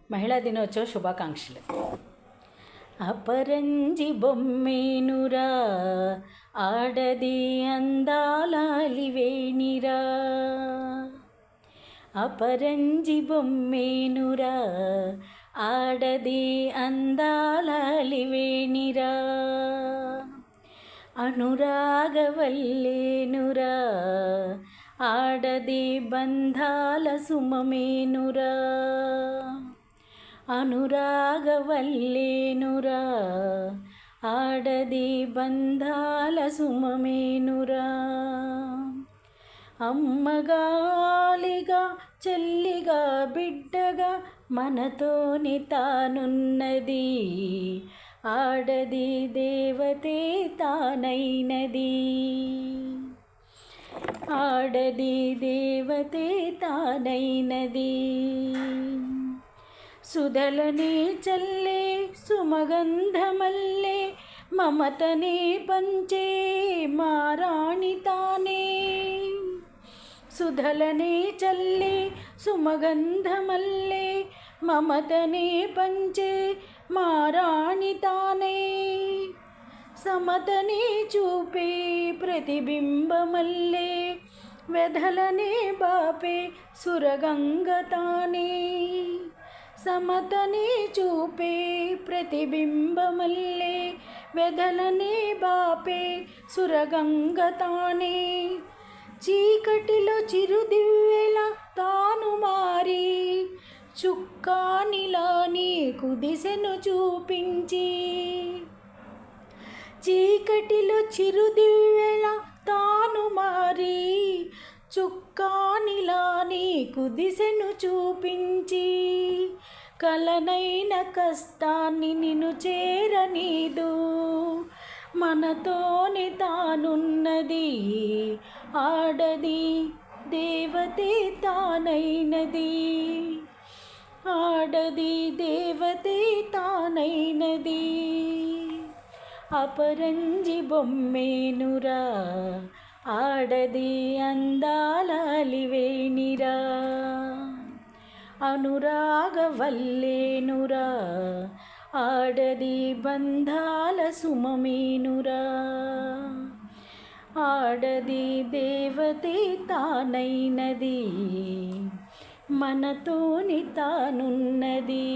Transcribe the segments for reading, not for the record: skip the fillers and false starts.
మహిళా దినోత్సవ శుభాకాంక్షలు. అపరంజి బొమ్మేనురా ఆడది అందాల అలివేణిరా, అపరంజి బొమ్మేనురా ఆడది అందాల అలివేణిరా, అనురాగవల్లేనురా ఆడది బంధాల సుమమేనురా, అనురాగవల్లేనురా ఆడది బంధాల సుమమేనురా, అమ్మగాలిగా చెల్లిగా బిడ్డగా మనతోని తానున్నది, ఆడది దేవతే తానైనది, ఆడది దేవతే తానైనది, సుధలనే చల్లే సుమగంధమల్లే మమతనే పంచే మారాణి తానే, సుధలనే చల్లే సుమగంధమల్లే మమతనే పంచే మారాణి తానే, సమతనే చూపే ప్రతిబింబమల్లే వెధలనే బాపే సురగంగ తానే, సమతనే చూపే ప్రతిబింబమల్లే వెధలనే బాపే సురగంగ తానే, చీకటిలో చిరుదివ్వెలా తాను మారి చుక్కానిలా నీకు దిశను చూపించి, చీకటిలో చిరుదివ్వెలా తాను మారి చుక్కానిలా నీకు దిశను చూపించి, కలనైన కష్టాన్ని నిన్ను చేరనీదు మనతోని తానున్నది, ఆడది దేవతే తానైనది, ఆడది దేవతే తానైనది, అపరంజి బొమ్మేనురా ఆడది అందాల అలివేణిరా, అనురాగవల్లేనురా ఆడది బంధాల సుమమేనురా, ఆడది దేవతే తానైనది, మనతోని తానున్నది,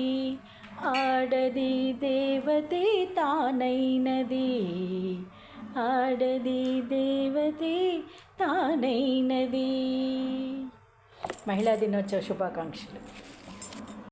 ఆడది దేవతే తానైనది, ఆడది దేవతే తానైనది. మహిళా దినోత్సవ శుభాకాంక్షలు.